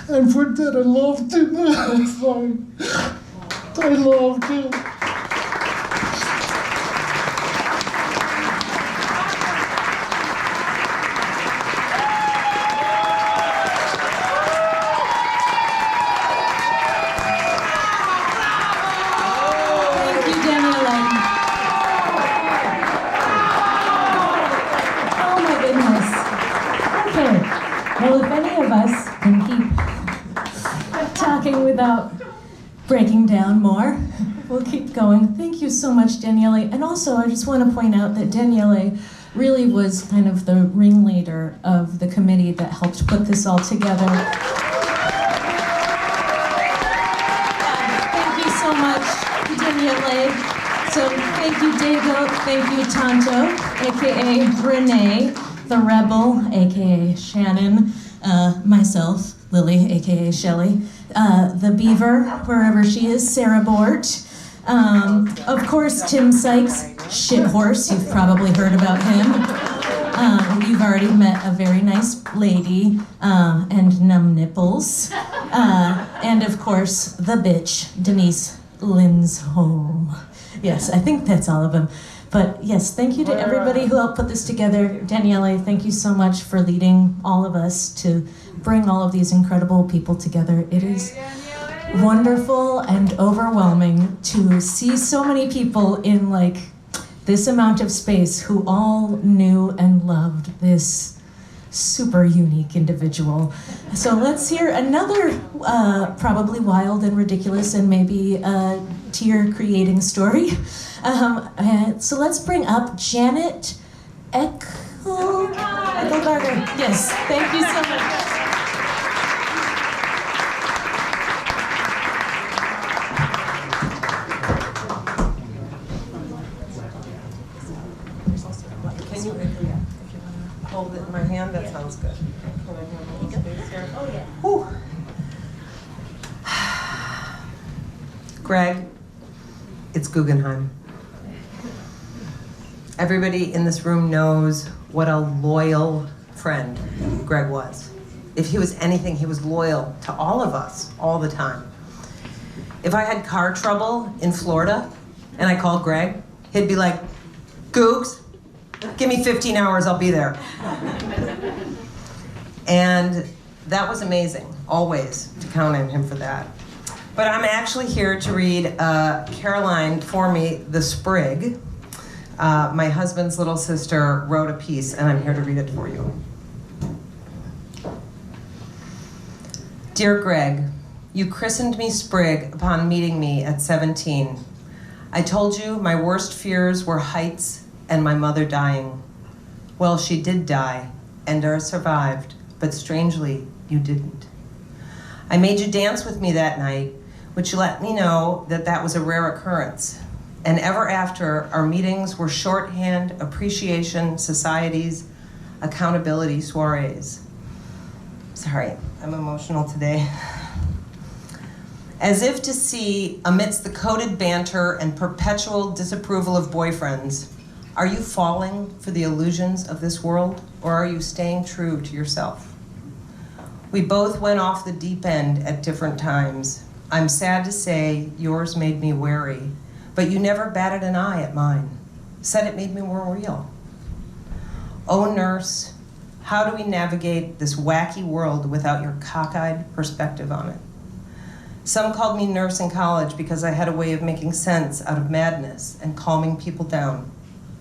And for that, I loved him. I loved him. Well, if any of us can keep talking without breaking down more, we'll keep going. Thank you so much, Daniele. And also, I just want to point out that Daniele really was kind of the ringleader of the committee that helped put this all together. Thank you so much, Daniele. So thank you, Diego. Thank you, Tonto, aka Renee, the Rebel, aka Shannon, myself, Lily, aka Shelley, the Beaver, wherever she is, Sarah Bort, of course, Tim Sykes, Shithorse, you've probably heard about him. You've already met a very nice lady, and Numb Nipples, and of course, the bitch, Denise Linsholm. Yes, I think that's all of them. But yes, thank you to everybody who helped put this together. Daniele, thank you so much for leading all of us to bring all of these incredible people together. It is wonderful and overwhelming to see so many people in like this amount of space who all knew and loved this super unique individual. So let's hear another probably wild and ridiculous and maybe tear-creating story. So let's bring up Janet Eckelberger. Yes, thank you so much. Can you hold it in my hand? That sounds good. Oh, yeah. Whew. Greg, it's Guggenheim. Everybody in this room knows what a loyal friend Greg was. If he was anything, he was loyal to all of us all the time. If I had car trouble in Florida and I called Greg, he'd be like, Googs, give me 15 hours, I'll be there. And that was amazing, always, to count on him for that. But I'm actually here to read Caroline for me, The Sprig. My husband's little sister wrote a piece, and I'm here to read it for you. Dear Greg, you christened me Sprig upon meeting me at 17. I told you my worst fears were heights and my mother dying. Well, she did die, and survived, but strangely, you didn't. I made you dance with me that night, which let me know that that was a rare occurrence. And ever after, our meetings were shorthand appreciation societies, accountability soirees. Sorry, I'm emotional today. As if to see, amidst the coded banter and perpetual disapproval of boyfriends, are you falling for the illusions of this world, or are you staying true to yourself? We both went off the deep end at different times. I'm sad to say yours made me wary, but you never batted an eye at mine. Said it made me more real. Oh, nurse, how do we navigate this wacky world without your cockeyed perspective on it? Some called me nurse in college because I had a way of making sense out of madness and calming people down.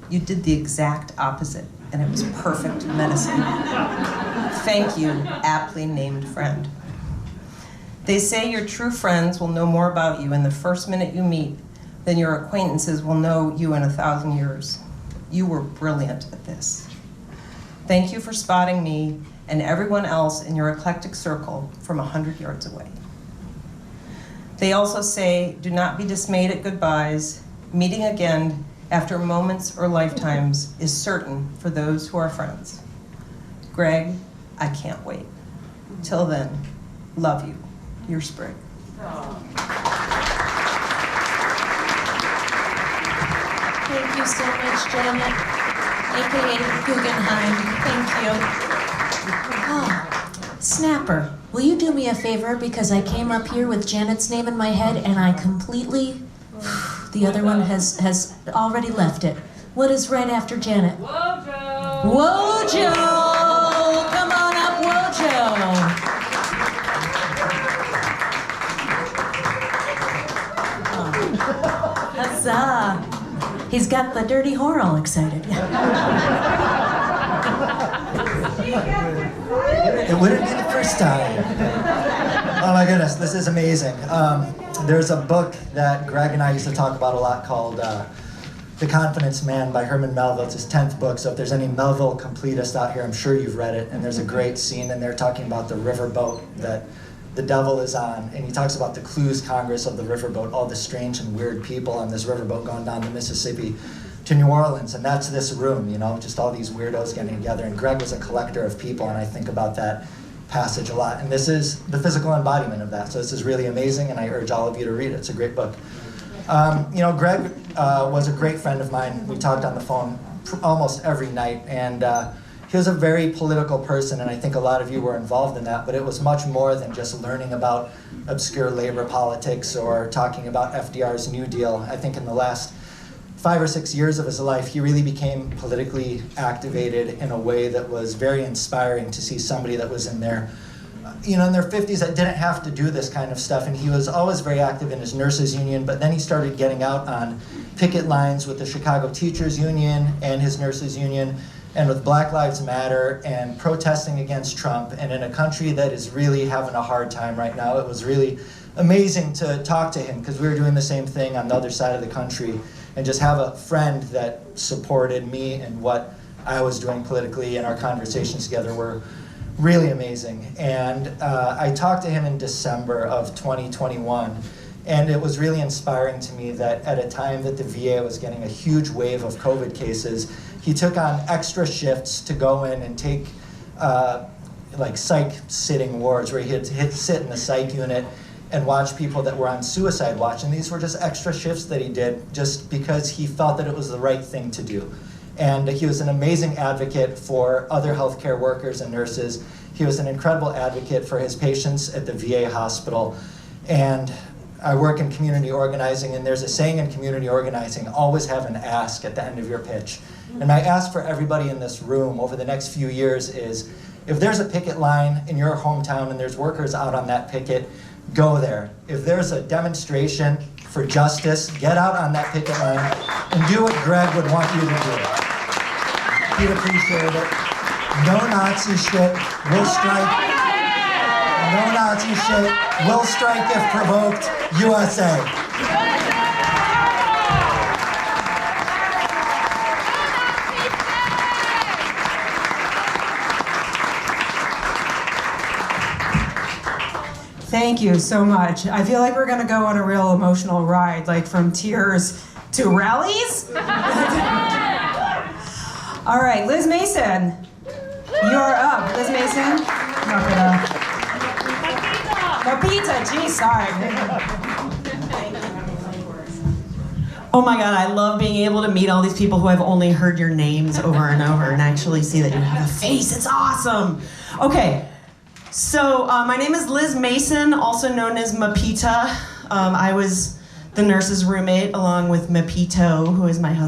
You did the exact opposite, and it was perfect medicine. Thank you, aptly named friend. They say your true friends will know more about you in the first minute you meet than your acquaintances will know you in 1,000 years. You were brilliant at this. Thank you for spotting me and everyone else in your eclectic circle from 100 yards away. They also say, do not be dismayed at goodbyes. Meeting again after moments or lifetimes is certain for those who are friends. Greg, I can't wait. Till then, love you. Your Sprig. Thank you so much, Janet, aka Guggenheim. Thank you. Oh. Snapper, will you do me a favor because I came up here with Janet's name in my head and I completely, the other one has already left it. What is right after Janet? Wojo! Wojo! Come on up, Wojo! Oh. Huzzah! He's got the dirty whore all excited. It wouldn't be the first time. Oh my goodness, this is amazing. There's a book that Greg and I used to talk about a lot called The Confidence Man by Herman Melville. It's his 10th book, so if there's any Melville completists out here, I'm sure you've read it. And there's a great scene in there talking about the riverboat that the devil is on. And he talks about the Clues Congress of the riverboat, all the strange and weird people on this riverboat going down the Mississippi to New Orleans, and that's this room, you know, just all these weirdos getting together. And Greg was a collector of people, and I think about that passage a lot. And this is the physical embodiment of that. So this is really amazing, and I urge all of you to read it. It's a great book. You know, Greg was a great friend of mine. We talked on the phone almost every night, and he was a very political person, and I think a lot of you were involved in that, but it was much more than just learning about obscure labor politics or talking about FDR's New Deal. I think in the last 5 or 6 years of his life, he really became politically activated in a way that was very inspiring to see somebody that was in their, you know, in their 50s that didn't have to do this kind of stuff. And he was always very active in his nurses union, but then he started getting out on picket lines with the Chicago Teachers Union and his nurses union, and with Black Lives Matter, and protesting against Trump. And in a country that is really having a hard time right now, it was really amazing to talk to him because we were doing the same thing on the other side of the country. And just have a friend that supported me and what I was doing politically, and our conversations together were really amazing. And I talked to him in December of 2021, and it was really inspiring to me that at a time that the VA was getting a huge wave of COVID cases, he took on extra shifts to go in and take like psych sitting wards where he'd sit in the psych unit and watch people that were on suicide watch. And these were just extra shifts that he did just because he felt that it was the right thing to do. And he was an amazing advocate for other healthcare workers and nurses. He was an incredible advocate for his patients at the VA hospital. And I work in community organizing, and there's a saying in community organizing, always have an ask at the end of your pitch. And my ask for everybody in this room over the next few years is, if there's a picket line in your hometown and there's workers out on that picket, go there. If there's a demonstration for justice, get out on that picket line and do what Greg would want you to do. He'd appreciate it. No Nazi shit, we'll strike. No Nazi shit, we'll strike if provoked, USA. Thank you so much. I feel like we're gonna go on a real emotional ride, like from tears to rallies. All right, Liz Mason, you're up. Liz Mason. Mapita, geez, sorry. Oh my God, I love being able to meet all these people who I've only heard your names over and over and actually see that you have a face. It's awesome. Okay. So my name is Liz Mason, also known as Mapita. I was the nurse's roommate along with Mapito, who is my husband.